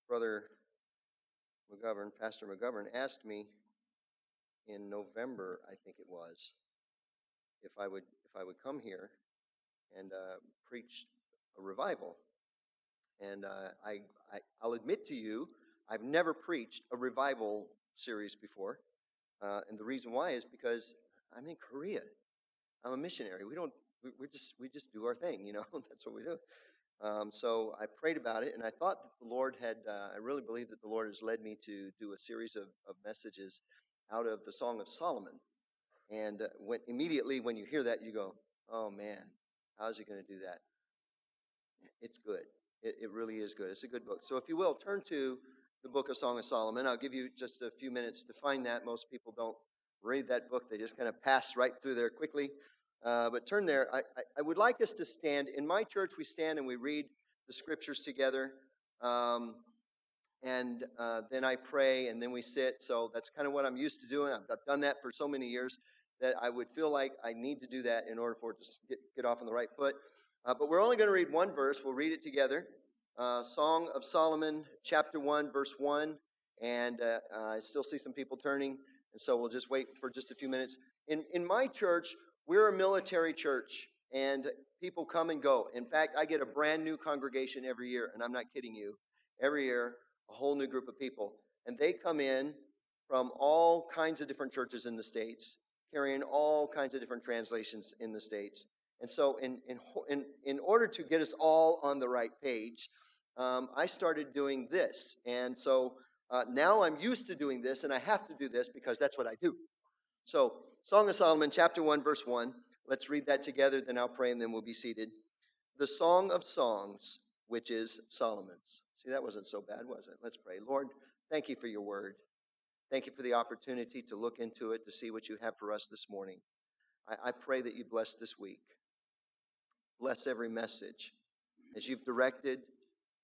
Brother McGovern, Pastor McGovern, asked me in November, I think it was, if I would come here and preach a revival. And I'll admit to you, I've never preached a revival series before, and the reason why is because I'm in Korea. I'm a missionary. We just do our thing, That's what we do. So I prayed about it, and I thought that the Lord had. I really believe that the Lord has led me to do a series of messages out of the Song of Solomon. And immediately when you hear that, you go, "Oh man, how's he going to do that?" It's good. It really is good. It's a good book. So if you will, turn to the book of Song of Solomon. I'll give you just a few minutes to find that. Most people don't read that book. They just kind of pass right through there quickly. But turn there. I would like us to stand. In my church, we stand and we read the scriptures together. And then I pray and then we sit. So that's kind of what I'm used to doing. I've done that for so many years that I would feel like I need to do that in order for it to get off on the right foot. But we're only going to read one verse. We'll read it together. Song of Solomon, chapter 1, verse 1. And I still see some people turning. And so we'll just wait for just a few minutes. In my church, we're a military church. And people come and go. In fact, I get a brand new congregation every year. And I'm not kidding you. Every year, a whole new group of people. And they come in from all kinds of different churches in the States, carrying all kinds of different translations in the States. And so in order to get us all on the right page, I started doing this. And so now I'm used to doing this, and I have to do this because that's what I do. So Song of Solomon, chapter 1, verse 1. Let's read that together, then I'll pray, and then we'll be seated. The Song of Songs, which is Solomon's. See, that wasn't so bad, was it? Let's pray. Lord, thank you for your word. Thank you for the opportunity to look into it, to see what you have for us this morning. I pray that you bless this week. Bless every message. As you've directed,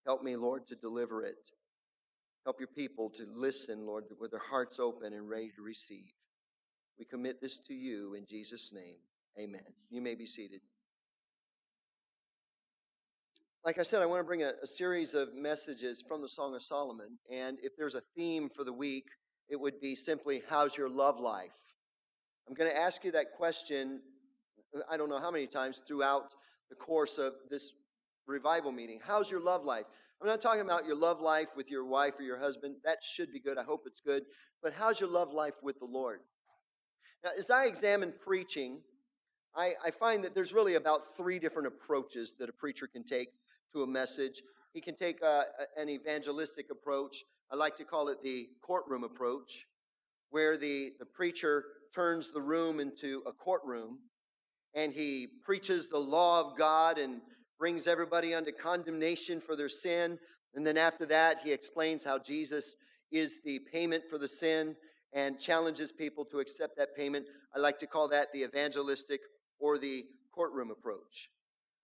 help me, Lord, to deliver it. Help your people to listen, Lord, with their hearts open and ready to receive. We commit this to you in Jesus' name. Amen. You may be seated. Like I said, I want to bring a series of messages from the Song of Solomon. And if there's a theme for the week, it would be simply, how's your love life? I'm going to ask you that question, I don't know how many times throughout the course of this revival meeting. How's your love life? I'm not talking about your love life with your wife or your husband. That should be good. I hope it's good. But how's your love life with the Lord? Now, as I examine preaching, I find that there's really about three different approaches that a preacher can take to a message. He can take an evangelistic approach. I like to call it the courtroom approach, where the preacher turns the room into a courtroom and he preaches the law of God and brings everybody under condemnation for their sin. And then after that, he explains how Jesus is the payment for the sin and challenges people to accept that payment. I like to call that the evangelistic or the courtroom approach.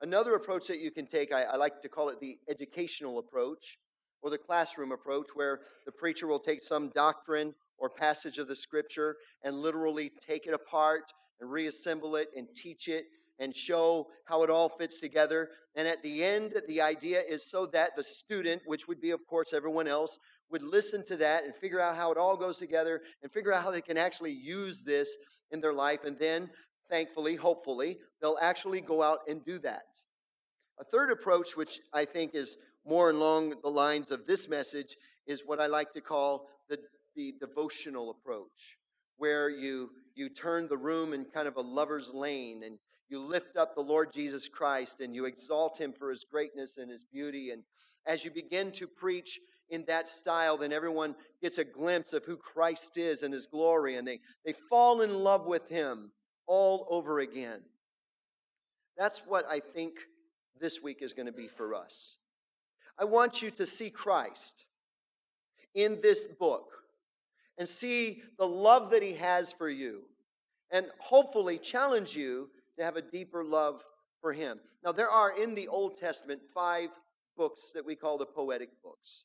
Another approach that you can take, I like to call it the educational approach or the classroom approach, where the preacher will take some doctrine or passage of the scripture and literally take it apart and reassemble it and teach it and show how it all fits together. And at the end, the idea is so that the student, which would be, of course, everyone else, would listen to that and figure out how it all goes together and figure out how they can actually use this in their life. And then, thankfully, hopefully, they'll actually go out and do that. A third approach, which I think is more along the lines of this message, is what I like to call the devotional approach, where you turn the room in kind of a lover's lane and you lift up the Lord Jesus Christ and you exalt him for his greatness and his beauty. And as you begin to preach in that style, then everyone gets a glimpse of who Christ is and his glory, and they fall in love with him all over again. That's what I think this week is going to be for us. I want you to see Christ in this book and see the love that he has for you, and hopefully challenge you to have a deeper love for him. Now, there are in the Old Testament 5 books that we call the poetic books.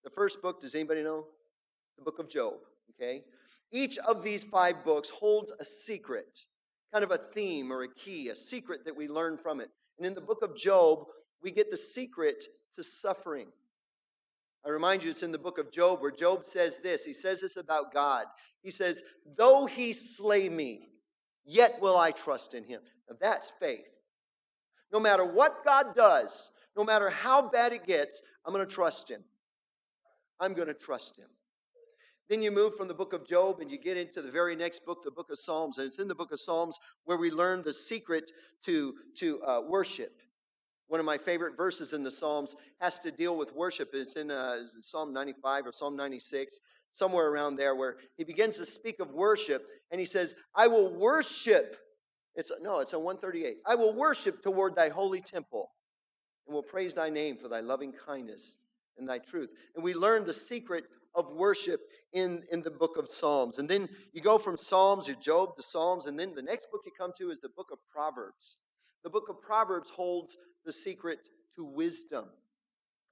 The first book, does anybody know? The book of Job, okay? Each of these 5 books holds a secret, kind of a theme or a key, a secret that we learn from it. And in the book of Job, We get the secret to suffering. I remind you, it's in the book of Job where Job says this. He says this about God. He says, though he slay me, yet will I trust in him. Now that's faith. No matter what God does, no matter how bad it gets, I'm going to trust him. I'm going to trust him. Then you move from the book of Job and you get into the very next book, the book of Psalms. And it's in the book of Psalms where we learn the secret to worship. One of my favorite verses in the Psalms has to deal with worship. It's in Psalm 95 or Psalm 96, somewhere around there, where he begins to speak of worship. And he says, I will worship. It's on 138. I will worship toward thy holy temple and will praise thy name for thy loving kindness and thy truth. And we learn the secret of worship in the book of Psalms. And then you go from Psalms to Job to Psalms. And then the next book you come to is the book of Proverbs. The book of Proverbs holds the secret to wisdom.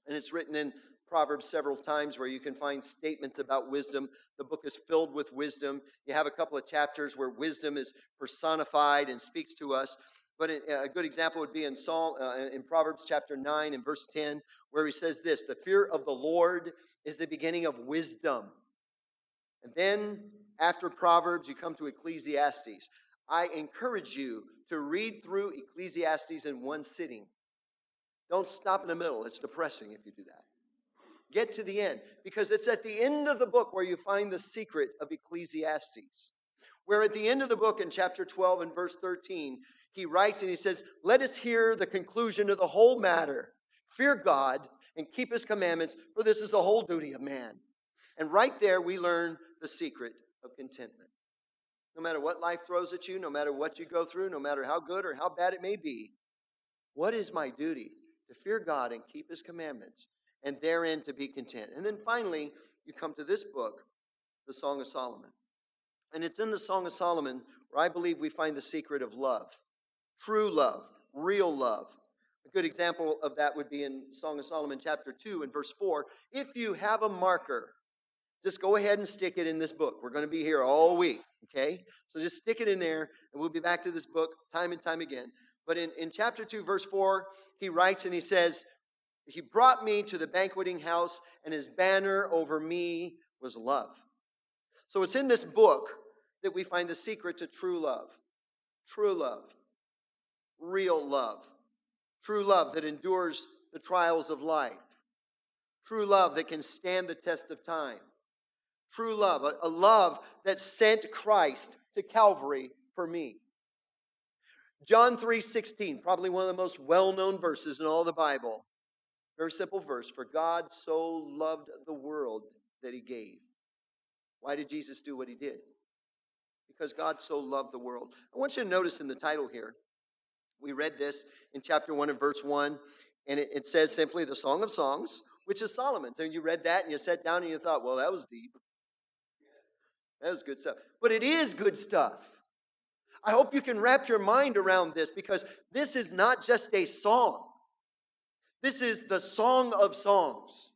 And it's written in Proverbs several times where you can find statements about wisdom. The book is filled with wisdom. You have a couple of chapters where wisdom is personified and speaks to us. But a good example would be in Proverbs chapter 9 and verse 10, where he says this, the fear of the Lord is the beginning of wisdom. And then after Proverbs, you come to Ecclesiastes. I encourage you to read through Ecclesiastes in one sitting. Don't stop in the middle. It's depressing if you do that. Get to the end, because it's at the end of the book where you find the secret of Ecclesiastes. Where at the end of the book in chapter 12 and verse 13, he writes and he says, let us hear the conclusion of the whole matter. Fear God and keep his commandments, for this is the whole duty of man. And right there we learn the secret of contentment. No matter what life throws at you, no matter what you go through, no matter how good or how bad it may be, what is my duty? To fear God and keep his commandments, and therein to be content. And then finally, you come to this book, the Song of Solomon. And it's in the Song of Solomon where I believe we find the secret of love. True love, real love. A good example of that would be in Song of Solomon chapter 2 and verse 4. If you have a marker, just go ahead and stick it in this book. We're going to be here all week, okay? So just stick it in there, and we'll be back to this book time and time again. But in chapter 2, verse 4, he writes and he says, he brought me to the banqueting house, and his banner over me was love. So it's in this book that we find the secret to true love, real love, true love that endures the trials of life, true love that can stand the test of time, true love, a love that sent Christ to Calvary for me. John 3:16, probably one of the most well-known verses in all the Bible. Very simple verse. For God so loved the world that he gave. Why did Jesus do what he did? Because God so loved the world. I want you to notice in the title here, we read this in chapter 1 and verse 1, and it says simply the Song of Songs, which is Solomon's. And you read that and you sat down and you thought, well, that was deep. That was good stuff. But it is good stuff. I hope you can wrap your mind around this, because this is not just a song. This is the Song of Songs.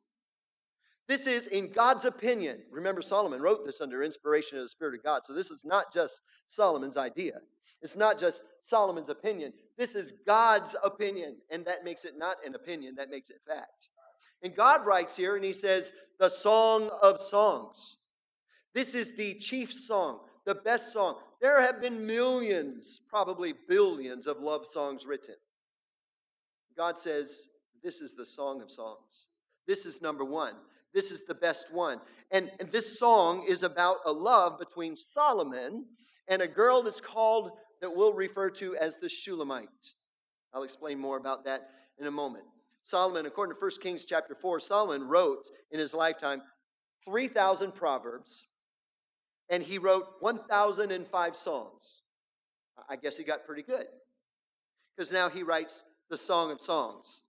This is in God's opinion. Remember, Solomon wrote this under inspiration of the Spirit of God. So this is not just Solomon's idea. It's not just Solomon's opinion. This is God's opinion. And that makes it not an opinion. That makes it fact. And God writes here and he says, the Song of Songs. This is the chief song, the best song. There have been millions, probably billions of love songs written. God says, this is the Song of Songs. This is number one. This is the best one. And this song is about a love between Solomon and a girl that we'll refer to as the Shulamite. I'll explain more about that in a moment. Solomon, according to 1 Kings chapter 4, Solomon wrote in his lifetime 3,000 proverbs, and he wrote 1,005 songs. I guess he got pretty good, because now he writes the Song of Songs,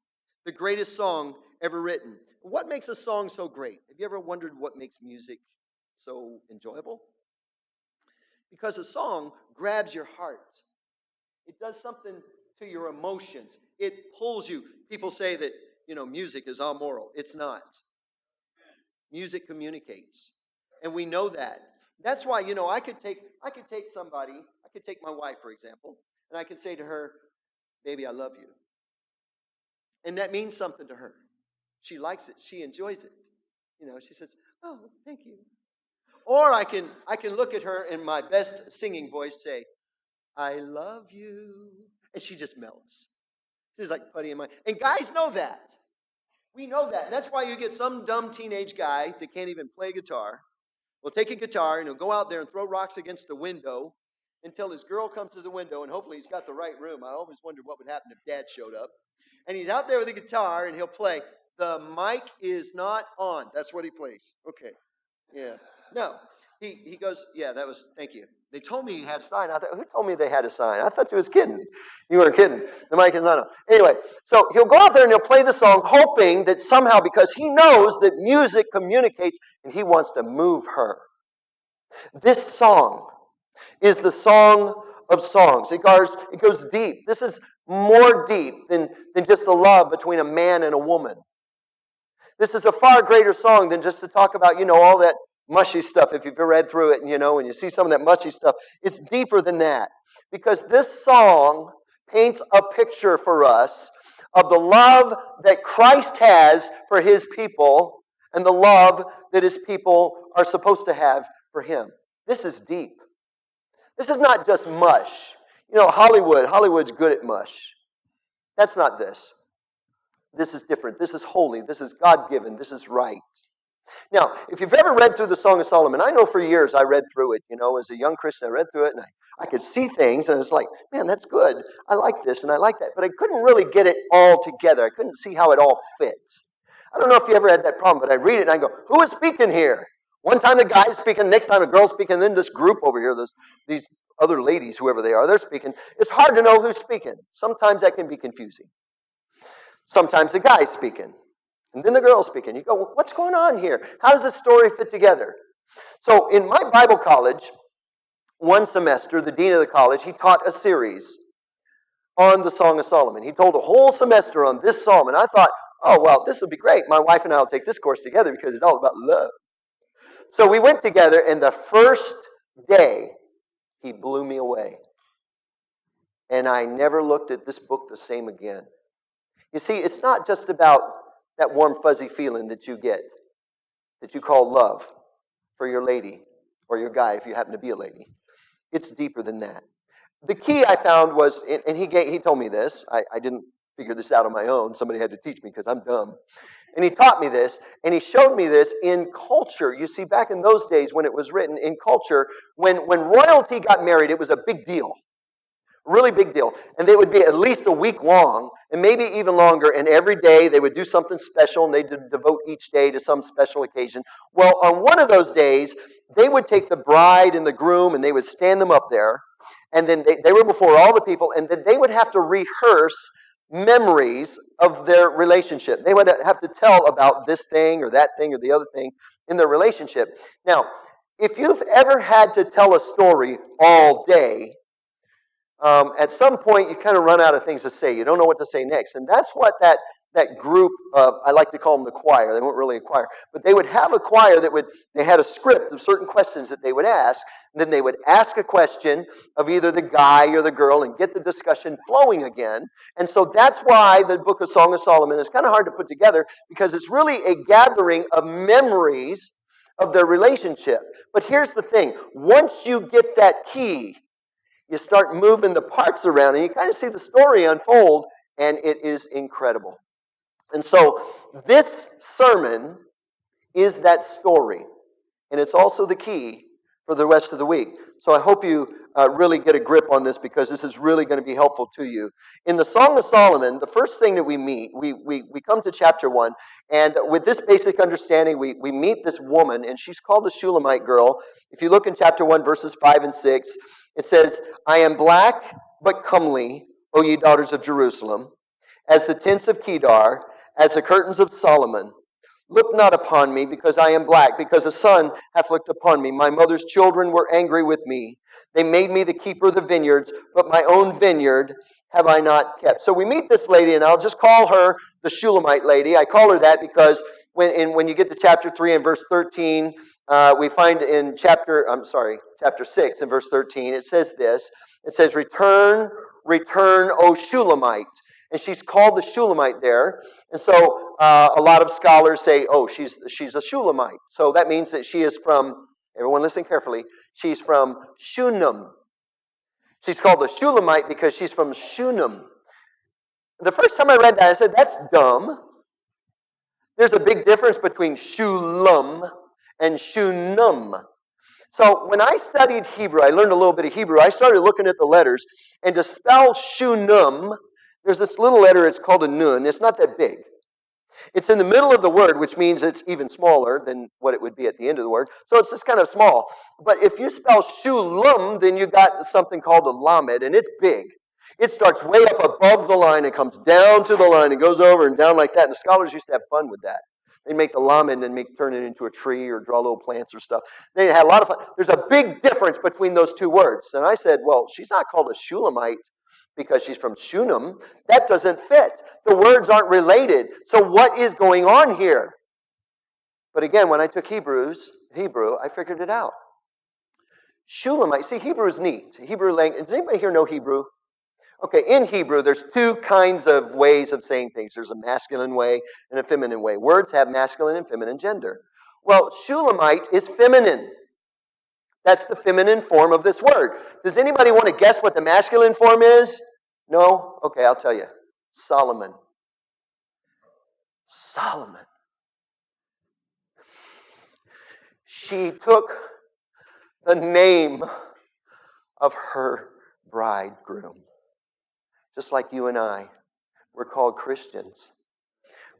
the greatest song ever written. What makes a song so great? Have you ever wondered what makes music so enjoyable? Because a song grabs your heart. It does something to your emotions. It pulls you. People say that, music is amoral. It's not. Music communicates. And we know that. That's why, I could take somebody, I could take my wife, for example, and I could say to her, baby, I love you. And that means something to her. She likes it. She enjoys it. She says, "Oh, thank you." Or I can look at her in my best singing voice, say, "I love you." And she just melts. She's like putty in my. And guys know that. We know that. And that's why you get some dumb teenage guy that can't even play guitar. Will take a guitar and he'll go out there and throw rocks against the window until his girl comes to the window, and hopefully he's got the right room. I always wondered what would happen if Dad showed up. And he's out there with a guitar and he'll play, "The mic is not on." That's what he plays. Okay. Yeah. No. He goes, "Yeah, that was, thank you. They told me he had a sign." I thought, who told me they had a sign? I thought you was kidding. You weren't kidding. The mic is not on. Anyway, so he'll go out there and he'll play the song, hoping that somehow, because he knows that music communicates, and he wants to move her. This song is the song of songs. It goes deep. This is more deep than just the love between a man and a woman. This is a far greater song than just to talk about, all that mushy stuff. If you've ever read through it, and when you see some of that mushy stuff, it's deeper than that. Because this song paints a picture for us of the love that Christ has for his people and the love that his people are supposed to have for him. This is deep. This is not just mush. Hollywood's good at mush. That's not this. This is different. This is holy. This is God-given. This is right. Now, if you've ever read through the Song of Solomon, I know for years I read through it. As a young Christian, I read through it, and I could see things, and I was like, man, that's good. I like this, and I like that. But I couldn't really get it all together. I couldn't see how it all fits. I don't know if you ever had that problem, but I read it, and I go, who is speaking here? One time the guy's speaking, next time a girl's speaking, and then this group over here, these other ladies, whoever they are, they're speaking. It's hard to know who's speaking. Sometimes that can be confusing. Sometimes the guy's speaking, and then the girl's speaking. You go, well, what's going on here? How does this story fit together? So in my Bible college, one semester, the dean of the college, he taught a series on the Song of Solomon. He told a whole semester on this psalm, and I thought, oh, well, this will be great. My wife and I will take this course together because it's all about love. So we went together, and the first day, he blew me away. And I never looked at this book the same again. You see, it's not just about that warm, fuzzy feeling that you get, that you call love for your lady or your guy if you happen to be a lady. It's deeper than that. The key I found was, and he told me this, I didn't figure this out on my own. Somebody had to teach me because I'm dumb. And he taught me this, and he showed me this in culture. You see, back in those days when it was written in culture, when royalty got married, it was a big deal. Really big deal. And they would be at least a week long, and maybe even longer, and every day they would do something special, and they'd devote each day to some special occasion. Well, on one of those days, they would take the bride and the groom, and they would stand them up there, and then they were before all the people, and then they would have to rehearse memories of their relationship. They would have to tell about this thing or that thing or the other thing in their relationship. Now, if you've ever had to tell a story all day, at some point you kind of run out of things to say. You don't know what to say next. And that's what that group, I like to call them the choir. They weren't really a choir. But they would have a choir they had a script of certain questions that they would ask. And then they would ask a question of either the guy or the girl and get the discussion flowing again. And so that's why the book of Song of Solomon is kind of hard to put together, because it's really a gathering of memories of their relationship. But here's the thing. Once you get that key, you start moving the parts around and you kind of see the story unfold, and it is incredible. And so this sermon is that story, and it's also the key for the rest of the week. So I hope you really get a grip on this, because this is really going to be helpful to you. In the Song of Solomon, the first thing that we meet, we come to chapter 1, and with this basic understanding, we meet this woman, and she's called the Shulamite girl. If you look in chapter 1, verses 5 and 6, it says, I am black but comely, O ye daughters of Jerusalem, as the tents of Kedar, as the curtains of Solomon. Look not upon me, because I am black, because a son hath looked upon me. My mother's children were angry with me. They made me the keeper of the vineyards, but my own vineyard have I not kept. So we meet this lady, and I'll just call her the Shulamite lady. I call her that because when you get to chapter 3 and verse 13, we find in chapter 6 and verse 13, it says this. It says, Return, return, O Shulamite. And she's called the Shulamite there. And so a lot of scholars say, oh, she's a Shulamite. So that means that she is from, everyone listen carefully, she's from Shunem. She's called the Shulamite because she's from Shunem. The first time I read that, I said, that's dumb. There's a big difference between Shulam and Shunem. So when I studied Hebrew, I learned a little bit of Hebrew. I started looking at the letters, and to spell Shunem, there's this little letter, it's called a nun. It's not that big. It's in the middle of the word, which means it's even smaller than what it would be at the end of the word. So it's just kind of small. But if you spell Shulam, then you got something called a lamed, and it's big. It starts way up above the line and comes down to the line and goes over and down like that. And the scholars used to have fun with that. They'd make the lamed and turn it into a tree or draw little plants or stuff. They had a lot of fun. There's a big difference between those two words. And I said, well, she's not called a Shulamite because she's from Shunem. That doesn't fit. The words aren't related. So what is going on here? But again, when I took Hebrew, I figured it out. Shulamite. See, Hebrew is neat. Hebrew language. Does anybody here know Hebrew? Okay, in Hebrew, there's two kinds of ways of saying things. There's a masculine way and a feminine way. Words have masculine and feminine gender. Well, Shulamite is feminine. That's the feminine form of this word. Does anybody want to guess what the masculine form is? No? Okay, I'll tell you. Solomon. Solomon. She took the name of her bridegroom. Just like you and I, we're called Christians.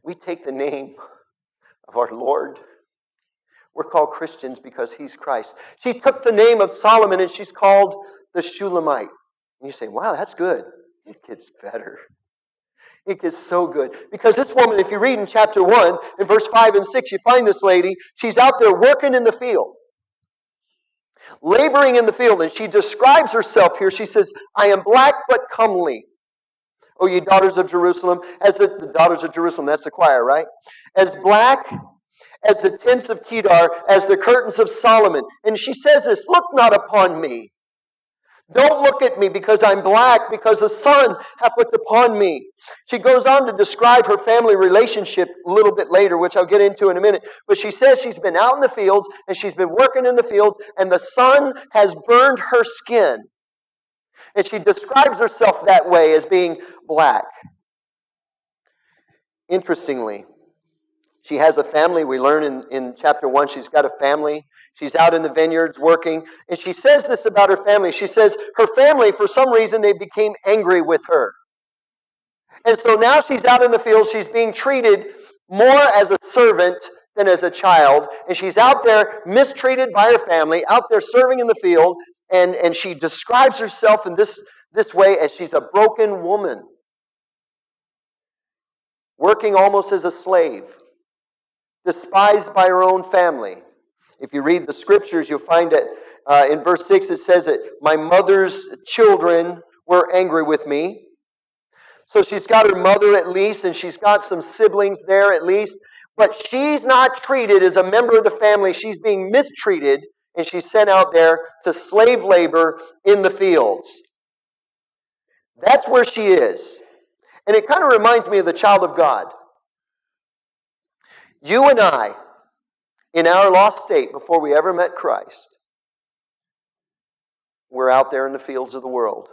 We take the name of our Lord. We're called Christians because He's Christ. She took the name of Solomon and she's called the Shulamite. And you say, wow, that's good. It gets better. It gets so good. Because this woman, if you read in chapter 1, in verse 5 and 6, you find this lady. She's out there working in the field. Laboring in the field. And she describes herself here. She says, I am black but comely. O ye daughters of Jerusalem, as the daughters of Jerusalem, that's the choir, right? As black as the tents of Kedar, as the curtains of Solomon. And she says this, look not upon me. Don't look at me because I'm black, because the sun hath looked upon me. She goes on to describe her family relationship a little bit later, which I'll get into in a minute. But she says she's been out in the fields, and she's been working in the fields, and the sun has burned her skin. And she describes herself that way as being black. Interestingly, she has a family. We learn in chapter 1, she's got a family. She's out in the vineyards working. And she says this about her family. She says her family, for some reason, they became angry with her. And so now she's out in the fields. She's being treated more as a servant than as a child. And she's out there mistreated by her family, out there serving in the field. And she describes herself in this way as she's a broken woman. Working almost as a slave. Despised by her own family. If you read the scriptures, you'll find it in verse 6, it says that my mother's children were angry with me. So she's got her mother at least, and she's got some siblings there at least. But she's not treated as a member of the family. She's being mistreated, and she's sent out there to slave labor in the fields. That's where she is. And it kind of reminds me of the child of God. You and I, in our lost state before we ever met Christ, we're out there in the fields of the world.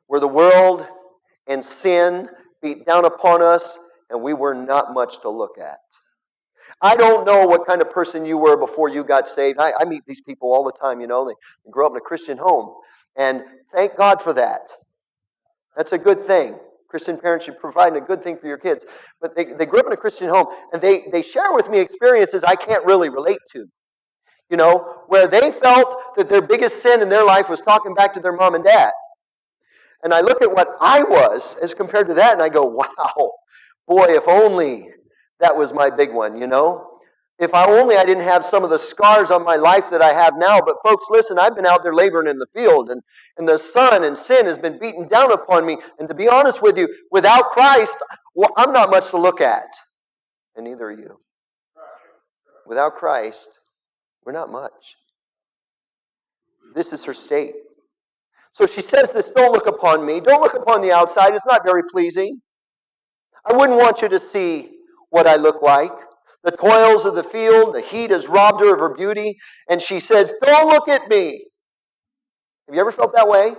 Where the world and sin beat down upon us, and we were not much to look at. I don't know what kind of person you were before you got saved. I meet these people all the time, you know. They grow up in a Christian home. And thank God for that. That's a good thing. Christian parents should provide a good thing for your kids. But they grew up in a Christian home, and they share with me experiences I can't really relate to. You know, where they felt that their biggest sin in their life was talking back to their mom and dad. And I look at what I was as compared to that, and I go, wow, boy, if only that was my big one, you know? If only I didn't have some of the scars on my life that I have now. But folks, listen, I've been out there laboring in the field, and the sun and sin has been beaten down upon me. And to be honest with you, without Christ, well, I'm not much to look at. And neither are you. Without Christ, we're not much. This is her state. So she says this, don't look upon me. Don't look upon the outside. It's not very pleasing. I wouldn't want you to see what I look like. The toils of the field, the heat has robbed her of her beauty. And she says, don't look at me. Have you ever felt that way?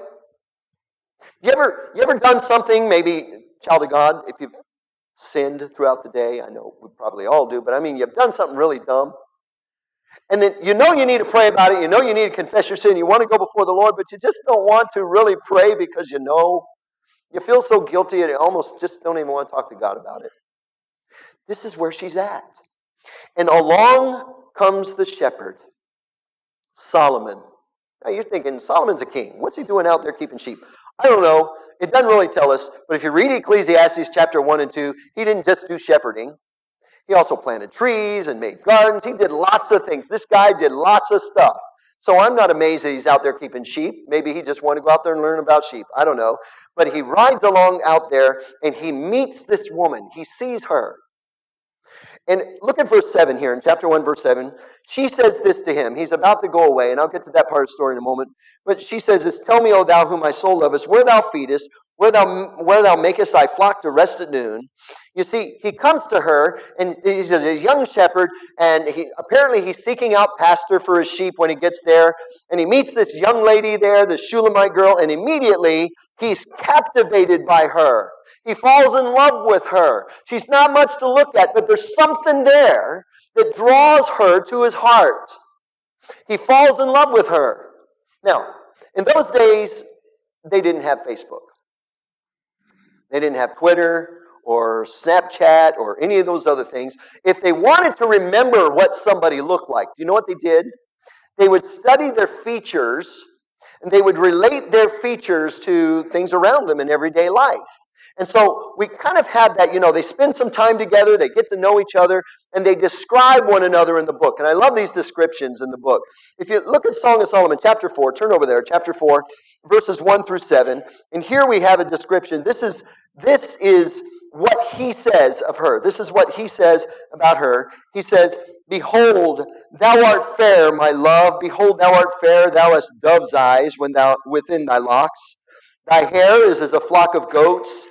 You ever done something, maybe, child of God, if you've sinned throughout the day? I know we probably all do, but I mean, you've done something really dumb. And then you know you need to pray about it. You know you need to confess your sin. You want to go before the Lord, but you just don't want to really pray because you know. You feel so guilty and you almost just don't even want to talk to God about it. This is where she's at. And along comes the shepherd, Solomon. Now you're thinking, Solomon's a king. What's he doing out there keeping sheep? I don't know. It doesn't really tell us. But if you read Ecclesiastes chapter 1 and 2, he didn't just do shepherding. He also planted trees and made gardens. He did lots of things. This guy did lots of stuff. So I'm not amazed that he's out there keeping sheep. Maybe he just wanted to go out there and learn about sheep. I don't know. But he rides along out there and he meets this woman. He sees her. And look at verse 7 here in chapter 1, verse 7. She says this to him. He's about to go away, and I'll get to that part of the story in a moment. But she says this, tell me, O thou whom my soul lovest, where thou feedest, where thou makest thy flock to rest at noon. You see, he comes to her, and he's a young shepherd, and apparently he's seeking out pasture for his sheep when he gets there. And he meets this young lady there, the Shulamite girl, and immediately he's captivated by her. He falls in love with her. She's not much to look at, but there's something there that draws her to his heart. He falls in love with her. Now, in those days, they didn't have Facebook. They didn't have Twitter or Snapchat or any of those other things. If they wanted to remember what somebody looked like, do you know what they did? They would study their features, and they would relate their features to things around them in everyday life. And so we kind of had that, they spend some time together, they get to know each other, and they describe one another in the book. And I love these descriptions in the book. If you look at Song of Solomon, chapter 4, turn over there, chapter 4, verses 1 through 7. And here we have a description. This is what he says of her. This is what he says about her. He says, behold, thou art fair, my love. Behold, thou art fair. Thou hast dove's eyes within thy locks. Thy hair is as a flock of goats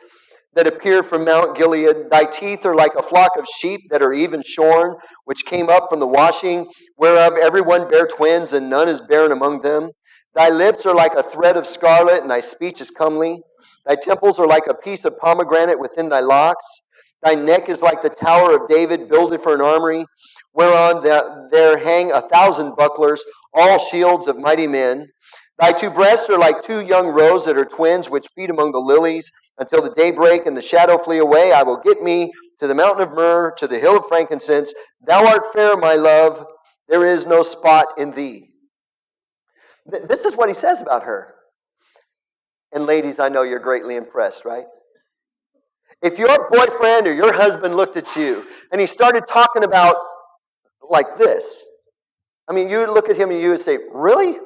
that appear from Mount Gilead. Thy teeth are like a flock of sheep that are even shorn, which came up from the washing, whereof every one bare twins, and none is barren among them. Thy lips are like a thread of scarlet, and thy speech is comely. Thy temples are like a piece of pomegranate within thy locks. Thy neck is like the tower of David, builded for an armory, whereon there hang 1,000 bucklers, all shields of mighty men. Thy two breasts are like two young roes that are twins, which feed among the lilies, until the day break and the shadow flee away. I will get me to the mountain of myrrh, to the hill of frankincense. Thou art fair, my love. There is no spot in thee. This is what he says about her. And ladies, I know you're greatly impressed, right? If your boyfriend or your husband looked at you and he started talking about like this, you would look at him and you would say, really?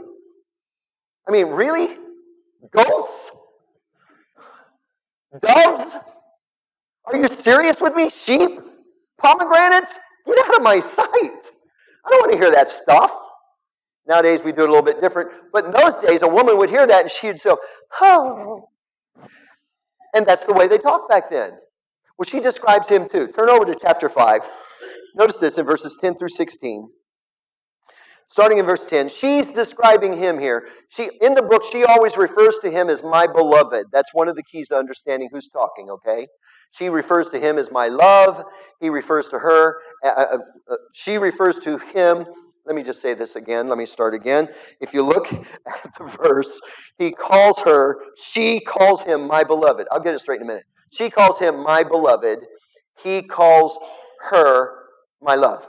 Really? Goats? Doves? Are you serious with me? Sheep? Pomegranates? Get out of my sight. I don't want to hear that stuff. Nowadays we do it a little bit different. But in those days, a woman would hear that and she'd say, oh. And that's the way they talked back then. Well, she describes him too. Turn over to chapter 5. Notice this in verses 10 through 16. Starting in verse 10, she's describing him here. In the book, she always refers to him as my beloved. That's one of the keys to understanding who's talking, okay? She refers to him as my love. He refers to her. She refers to him. Let me just say this again. Let me start again. If you look at the verse, she calls him my beloved. I'll get it straight in a minute. She calls him my beloved. He calls her my love.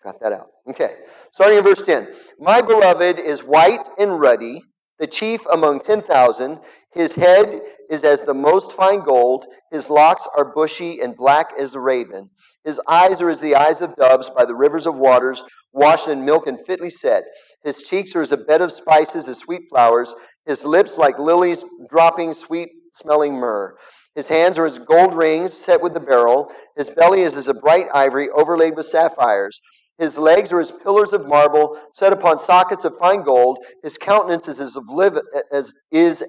Got that out. Okay. Starting in verse 10. My beloved is white and ruddy, the chief among 10,000. His head is as the most fine gold. His locks are bushy and black as a raven. His eyes are as the eyes of doves by the rivers of waters, washed in milk and fitly set. His cheeks are as a bed of spices, as sweet flowers. His lips like lilies dropping sweet-smelling myrrh. His hands are as gold rings set with the beryl. His belly is as a bright ivory overlaid with sapphires. His legs are as pillars of marble, set upon sockets of fine gold. His countenance is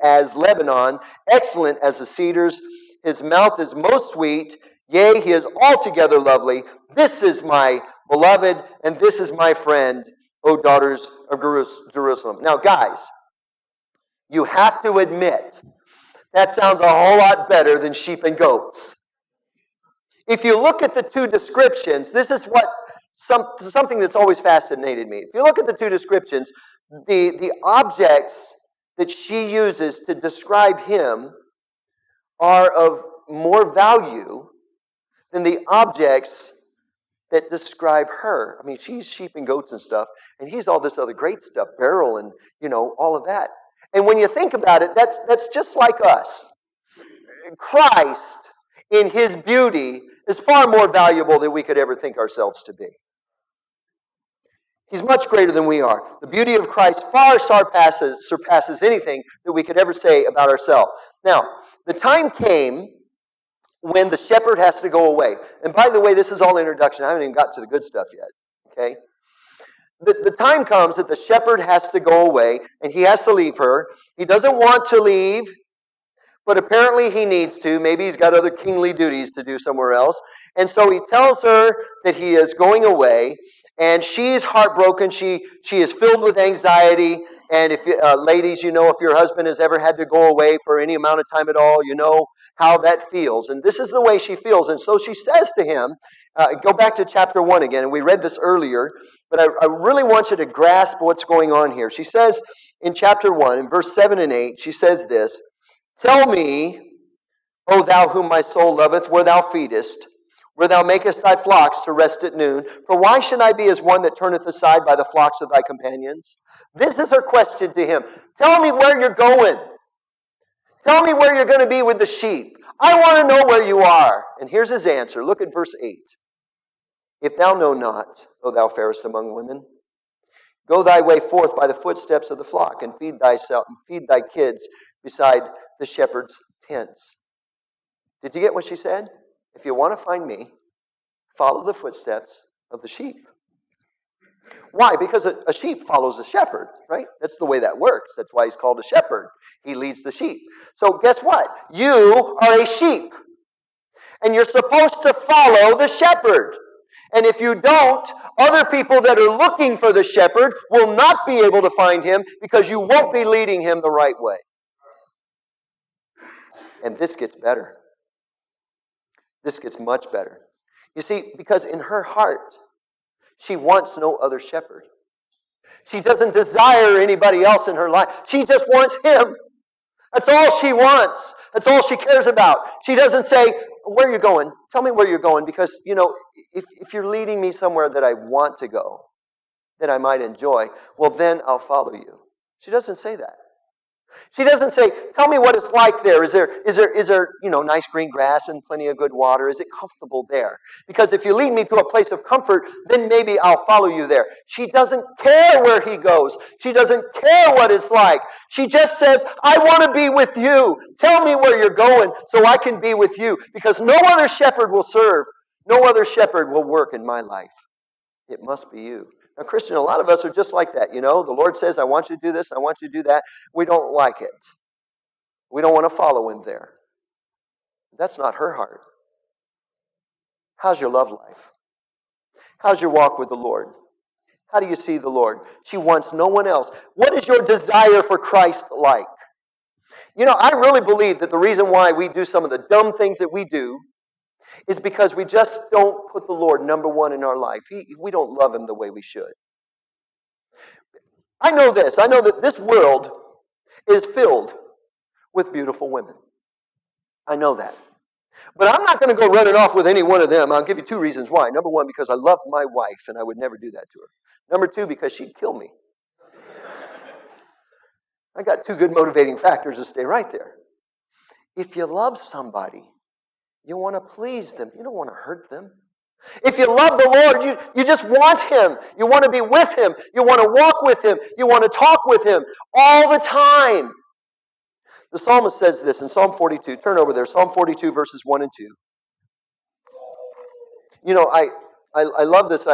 as Lebanon, excellent as the cedars. His mouth is most sweet. Yea, he is altogether lovely. This is my beloved, and this is my friend, O daughters of Jerusalem. Now, guys, you have to admit, that sounds a whole lot better than sheep and goats. If you look at the two descriptions, this is what something that's always fascinated me. If you look at the two descriptions, the objects that she uses to describe him are of more value than the objects that describe her. I mean, she's sheep and goats and stuff, and he's all this other great stuff, beryl and, all of that. And when you think about it, that's just like us. Christ, in his beauty, is far more valuable than we could ever think ourselves to be. He's much greater than we are. The beauty of Christ far surpasses anything that we could ever say about ourselves. Now, the time came when the shepherd has to go away. And by the way, this is all introduction. I haven't even got to the good stuff yet. Okay? The time comes that the shepherd has to go away, and he has to leave her. He doesn't want to leave, but apparently he needs to. Maybe he's got other kingly duties to do somewhere else. And so he tells her that he is going away, and she's heartbroken. She is filled with anxiety. And if ladies, if your husband has ever had to go away for any amount of time at all, you know how that feels. And this is the way she feels. And so she says to him, go back to chapter 1 again, and we read this earlier, but I really want you to grasp what's going on here. She says in chapter 1, in verse 7 and 8, she says this, "Tell me, O thou whom my soul loveth, where thou feedest, where thou makest thy flocks to rest at noon. For why should I be as one that turneth aside by the flocks of thy companions?" This is her question to him. Tell me where you're going. Tell me where you're going to be with the sheep. I want to know where you are. And here's his answer. Look at verse 8. "If thou know not, O thou fairest among women, go thy way forth by the footsteps of the flock, and feed thyself and feed thy kids beside the shepherd's tents." Did you get what she said? If you want to find me, follow the footsteps of the sheep. Why? Because a sheep follows a shepherd, right? That's the way that works. That's why he's called a shepherd. He leads the sheep. So guess what? You are a sheep. And you're supposed to follow the shepherd. And if you don't, other people that are looking for the shepherd will not be able to find him because you won't be leading him the right way. And this gets better. This gets much better. You see, because in her heart, she wants no other shepherd. She doesn't desire anybody else in her life. She just wants him. That's all she wants. That's all she cares about. She doesn't say, "Where are you going? Tell me where you're going, because, if you're leading me somewhere that I want to go, that I might enjoy, well, then I'll follow you." She doesn't say that. She doesn't say, "Tell me what it's like there. Is there nice green grass and plenty of good water? Is it comfortable there? Because if you lead me to a place of comfort, then maybe I'll follow you there." She doesn't care where he goes. She doesn't care what it's like. She just says, "I want to be with you. Tell me where you're going so I can be with you, because no other shepherd will serve. No other shepherd will work in my life. It must be you." Now, Christian, a lot of us are just like that. The Lord says, "I want you to do this, I want you to do that." We don't like it. We don't want to follow him there. That's not her heart. How's your love life? How's your walk with the Lord? How do you see the Lord? She wants no one else. What is your desire for Christ like? I really believe that the reason why we do some of the dumb things that we do is because we just don't put the Lord number one in our life. We don't love him the way we should. I know this. I know that this world is filled with beautiful women. I know that. But I'm not going to go running off with any one of them. I'll give you two reasons why. Number one, because I love my wife and I would never do that to her. Number two, because she'd kill me. I got two good motivating factors to stay right there. If you love somebody, you want to please them. You don't want to hurt them. If you love the Lord, you just want him. You want to be with him. You want to walk with him. You want to talk with him all the time. The psalmist says this in Psalm 42. Turn over there. Psalm 42, verses 1 and 2. I love this.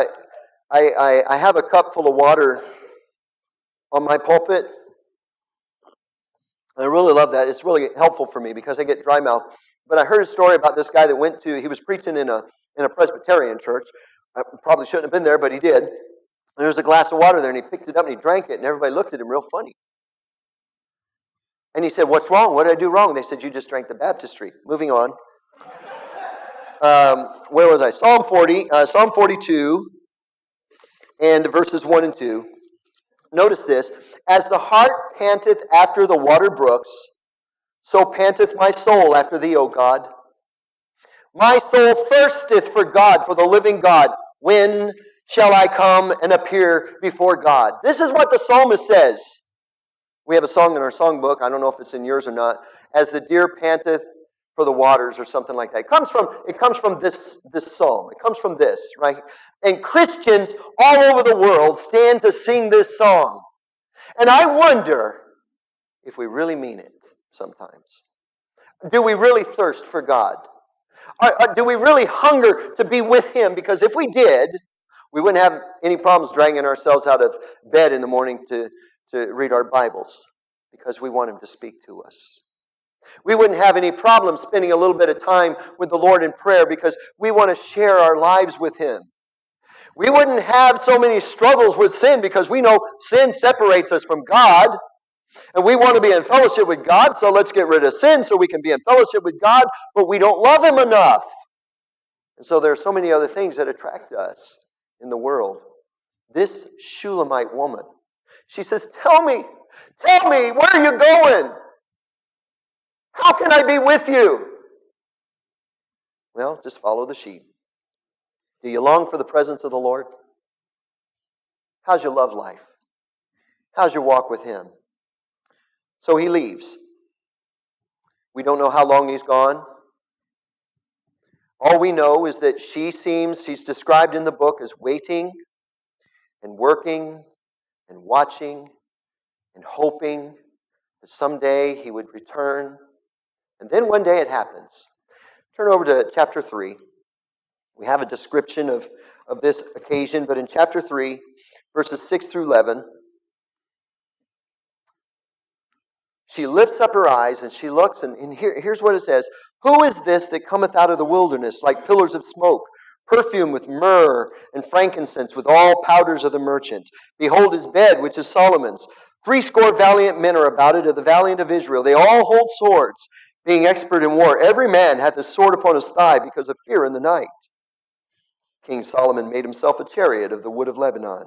I have a cup full of water on my pulpit. And I really love that. It's really helpful for me because I get dry mouth. But I heard a story about this guy that he was preaching in a Presbyterian church. I probably shouldn't have been there, but he did. And there was a glass of water there, and he picked it up and he drank it, and everybody looked at him real funny. And he said, "What's wrong? What did I do wrong?" They said, "You just drank the baptistry." Moving on. Where was I? Psalm 42, and verses 1 and 2. Notice this. As the hart panteth after the water brooks, so panteth my soul after thee, O God. My soul thirsteth for God, for the living God. When shall I come and appear before God? This is what the psalmist says. We have a song in our songbook. I don't know if it's in yours or not. As the deer panteth for the waters, or something like that. It comes from this psalm. It comes from this, right? And Christians all over the world stand to sing this song. And I wonder if we really mean it sometimes. Do we really thirst for God? Do we really hunger to be with Him? Because if we did, we wouldn't have any problems dragging ourselves out of bed in the morning to read our Bibles, because we want Him to speak to us. We wouldn't have any problem spending a little bit of time with the Lord in prayer because we want to share our lives with Him. We wouldn't have so many struggles with sin because we know sin separates us from God. And we want to be in fellowship with God, so let's get rid of sin so we can be in fellowship with God, but we don't love Him enough. And so there are so many other things that attract us in the world. This Shulamite woman, she says, tell me, where are you going? How can I be with you? Well, just follow the sheep. Do you long for the presence of the Lord? How's your love life? How's your walk with Him? So he leaves. We don't know how long he's gone. All we know is that she's described in the book as waiting and working and watching and hoping that someday he would return. And then one day it happens. Turn over to chapter 3. We have a description of this occasion, but in chapter 3, verses 6 through 11, she lifts up her eyes and she looks, and here's what it says. Who is this that cometh out of the wilderness like pillars of smoke, perfume with myrrh and frankincense, with all powders of the merchant? Behold his bed, which is Solomon's. 80 valiant men are about it, of the valiant of Israel. They all hold swords, being expert in war. Every man hath a sword upon his thigh, because of fear in the night. King Solomon made himself a chariot of the wood of Lebanon.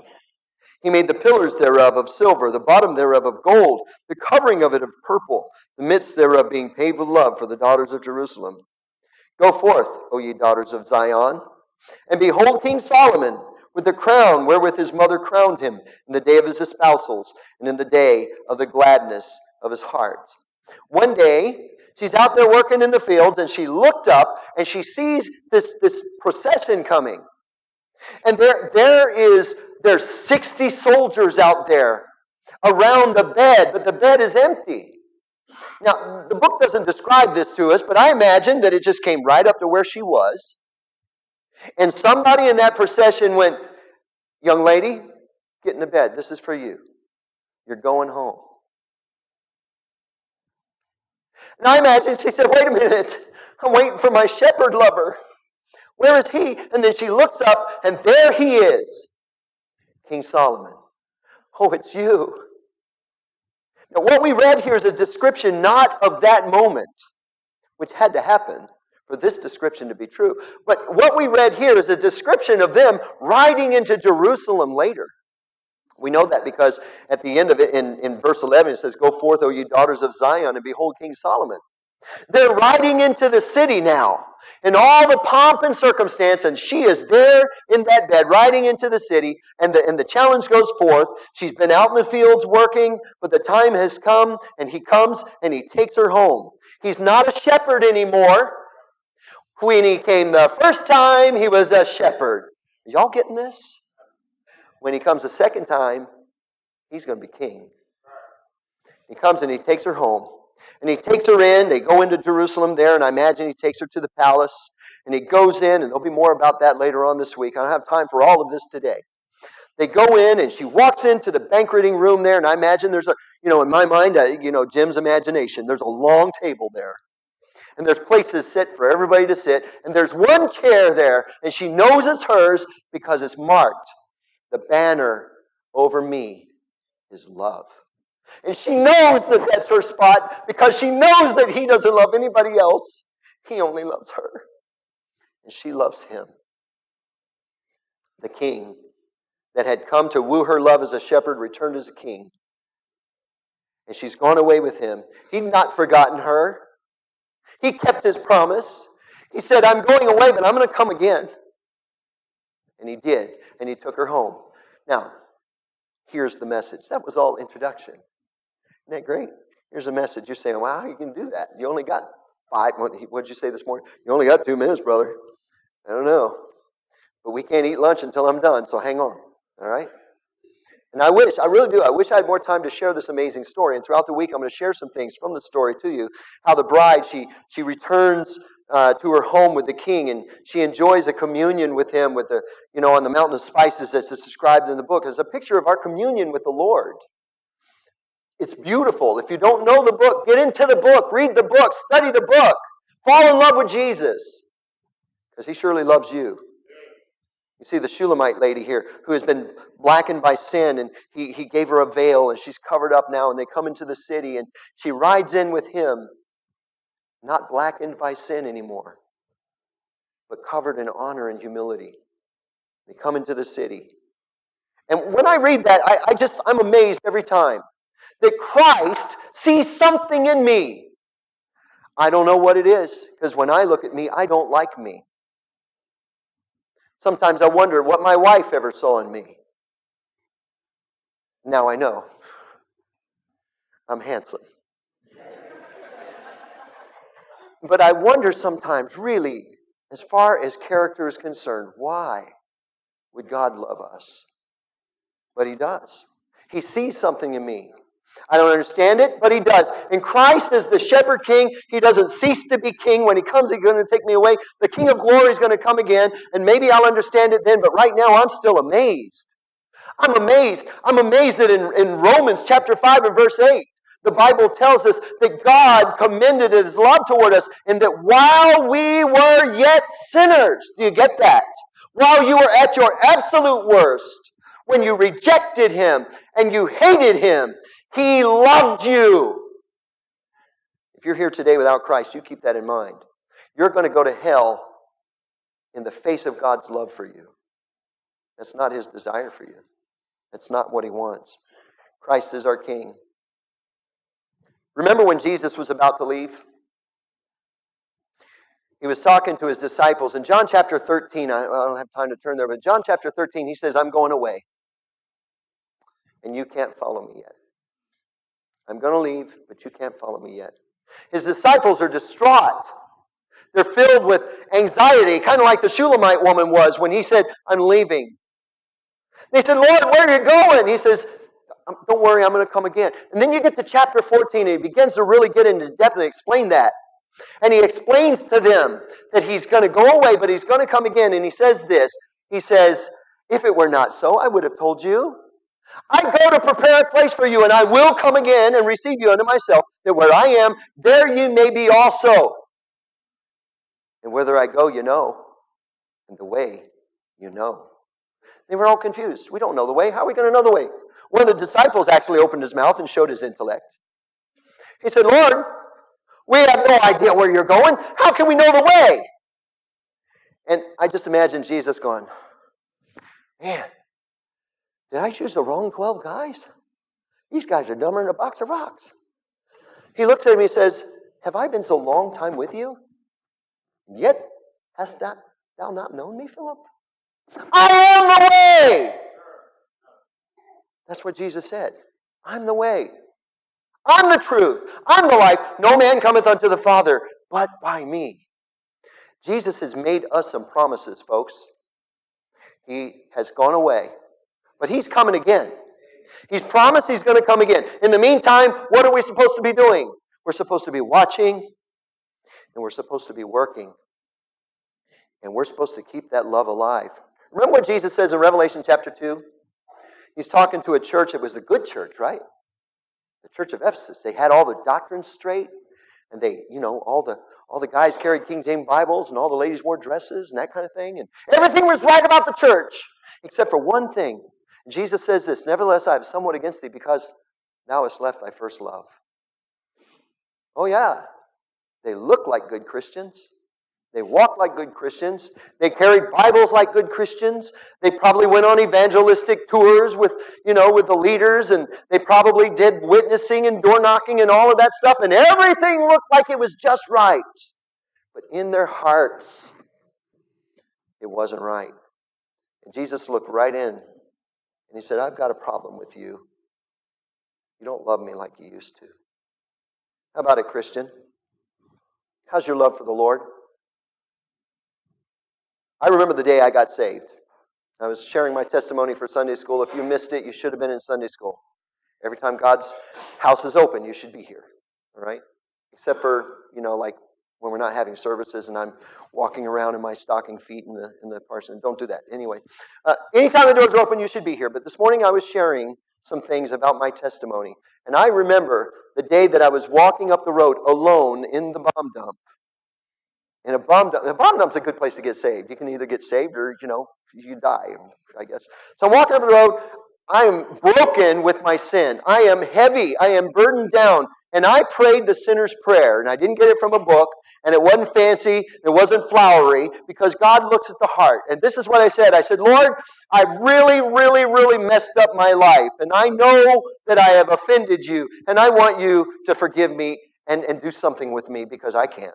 He made the pillars thereof of silver, the bottom thereof of gold, the covering of it of purple, the midst thereof being paved with love for the daughters of Jerusalem. Go forth, O ye daughters of Zion, and behold King Solomon with the crown wherewith his mother crowned him in the day of his espousals and in the day of the gladness of his heart. One day, she's out there working in the fields, and she looked up and she sees this procession coming. And there's 60 soldiers out there around a bed, but the bed is empty. Now, the book doesn't describe this to us, but I imagine that it just came right up to where she was. And somebody in that procession went, young lady, get in the bed. This is for you. You're going home. And I imagine she said, wait a minute. I'm waiting for my shepherd lover. Where is he? And then she looks up, and there he is. King Solomon. Oh, it's you. Now, what we read here is a description not of that moment, which had to happen for this description to be true. But what we read here is a description of them riding into Jerusalem later. We know that because at the end of it, in verse 11, it says, Go forth, O ye daughters of Zion, and behold King Solomon. They're riding into the city now in all the pomp and circumstance, and she is there in that bed riding into the city, and the challenge goes forth. She's been out in the fields working, but the time has come, and he comes and he takes her home. He's not a shepherd anymore. When he came the first time, he was a shepherd. Are y'all getting this? When he comes the second time, he's going to be king. He comes and he takes her home. And he takes her in. They go into Jerusalem there, and I imagine he takes her to the palace. And he goes in, and there'll be more about that later on this week. I don't have time for all of this today. They go in, and she walks into the banqueting room there, and I imagine there's in my mind, Jim's imagination, there's a long table there. And there's places set for everybody to sit, and there's one chair there, and she knows it's hers because it's marked. The banner over me is love. And she knows that that's her spot because she knows that he doesn't love anybody else. He only loves her. And she loves him. The king that had come to woo her love as a shepherd returned as a king. And she's gone away with him. He'd not forgotten her. He kept his promise. He said, I'm going away, but I'm going to come again. And he did. And he took her home. Now, here's the message. That was all introduction. Isn't that great? Here's a message. You're saying, wow, you can do that. You only got 5. What did you say this morning? You only got 2 minutes, brother. I don't know. But we can't eat lunch until I'm done, so hang on. All right? And I really do, I wish I had more time to share this amazing story. And throughout the week, I'm going to share some things from the story to you. How the bride, she returns to her home with the king, and she enjoys a communion with him with on the mountain of spices that's described in the book. It's a picture of our communion with the Lord. It's beautiful. If you don't know the book, get into the book, read the book, study the book, fall in love with Jesus, because he surely loves you. You see the Shulamite lady here who has been blackened by sin, and he gave her a veil, and she's covered up now, and they come into the city, and she rides in with him, not blackened by sin anymore, but covered in honor and humility. They come into the city. And when I read that, I'm amazed every time that Christ sees something in me. I don't know what it is, because when I look at me, I don't like me. Sometimes I wonder what my wife ever saw in me. Now I know. I'm handsome. But I wonder sometimes, really, as far as character is concerned, why would God love us? But he does. He sees something in me. I don't understand it, but he does. And Christ is the shepherd king. He doesn't cease to be king. When he comes, he's going to take me away. The King of glory is going to come again, and maybe I'll understand it then, but right now I'm still amazed. I'm amazed. I'm amazed that in Romans chapter 5 and verse 8, the Bible tells us that God commended his love toward us, and that while we were yet sinners, do you get that? While you were at your absolute worst, when you rejected him and you hated him, he loved you. If you're here today without Christ, you keep that in mind. You're going to go to hell in the face of God's love for you. That's not his desire for you. That's not what he wants. Christ is our King. Remember when Jesus was about to leave? He was talking to his disciples. In John chapter 13, I don't have time to turn there, but John chapter 13, he says, I'm going away. And you can't follow me yet. I'm going to leave, but you can't follow me yet. His disciples are distraught. They're filled with anxiety, kind of like the Shulamite woman was when he said, I'm leaving. They said, Lord, where are you going? He says, don't worry, I'm going to come again. And then you get to chapter 14, and he begins to really get into depth and explain that. And he explains to them that he's going to go away, but he's going to come again. And he says this. He says, if it were not so, I would have told you. I go to prepare a place for you, and I will come again and receive you unto myself, that where I am, there you may be also. And whither I go, you know, and the way, you know. They were all confused. We don't know the way. How are we going to know the way? One of the disciples actually opened his mouth and showed his intellect. He said, Lord, we have no idea where you're going. How can we know the way? And I just imagine Jesus going, man, did I choose the wrong 12 guys? These guys are dumber than a box of rocks. He looks at him and he says, have I been so long time with you? Yet hast thou not known me, Philip? I am the way. That's what Jesus said. I'm the way. I'm the truth. I'm the life. No man cometh unto the Father but by me. Jesus has made us some promises, folks. He has gone away, but he's coming again. He's promised he's going to come again. In the meantime, what are we supposed to be doing? We're supposed to be watching, and we're supposed to be working. And we're supposed to keep that love alive. Remember what Jesus says in Revelation chapter 2? He's talking to a church that was the good church, right? The church of Ephesus. They had all the doctrines straight, and they, all the guys carried King James Bibles, and all the ladies wore dresses and that kind of thing, and everything was right about the church, except for one thing. Jesus says this, nevertheless, I have somewhat against thee, because thou hast left thy first love. Oh yeah, they look like good Christians. They walked like good Christians. They carried Bibles like good Christians. They probably went on evangelistic tours with the leaders, and they probably did witnessing and door knocking and all of that stuff, and everything looked like it was just right. But in their hearts, it wasn't right. And Jesus looked right in, and He said, I've got a problem with you. You don't love me like you used to. How about it, Christian? How's your love for the Lord? I remember the day I got saved. I was sharing my testimony for Sunday school. If you missed it, you should have been in Sunday school. Every time God's house is open, you should be here. All right? Except for, like when we're not having services and I'm walking around in my stocking feet in the parson. Don't do that. Anyway, anytime the doors are open, you should be here. But this morning I was sharing some things about my testimony. And I remember the day that I was walking up the road alone in the bomb dump. And a bomb dump's a good place to get saved. You can either get saved or, you die, I guess. So I'm walking up the road. I am broken with my sin. I am heavy. I am burdened down. And I prayed the sinner's prayer. And I didn't get it from a book. And it wasn't fancy. It wasn't flowery. Because God looks at the heart. And this is what I said. I said, Lord, I've really, really, really messed up my life. And I know that I have offended you. And I want you to forgive me and do something with me because I can't.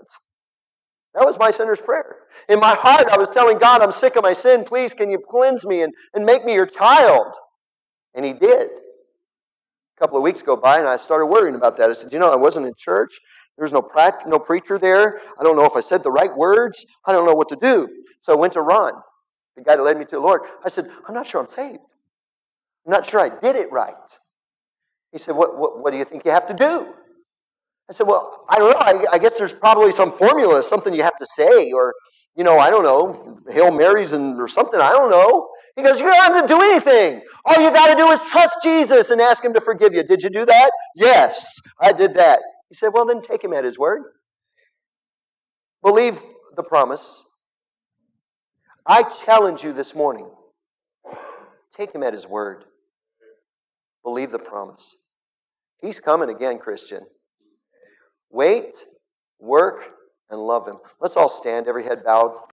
That was my sinner's prayer. In my heart, I was telling God, I'm sick of my sin. Please, can you cleanse me and make me your child? And He did. A couple of weeks go by, and I started worrying about that. I said, I wasn't in church. There was no preacher there. I don't know if I said the right words. I don't know what to do. So I went to Ron, the guy that led me to the Lord. I said, I'm not sure I'm saved. I'm not sure I did it right. He said, what do you think you have to do? I said, well, I don't know. I guess there's probably some formula, something you have to say, or, I don't know, Hail Marys or something. I don't know. He goes, you don't have to do anything. All you got to do is trust Jesus and ask Him to forgive you. Did you do that? Yes, I did that. He said, well, then take Him at His word. Believe the promise. I challenge you this morning. Take Him at His word. Believe the promise. He's coming again, Christian. Wait, work, and love Him. Let's all stand, every head bowed.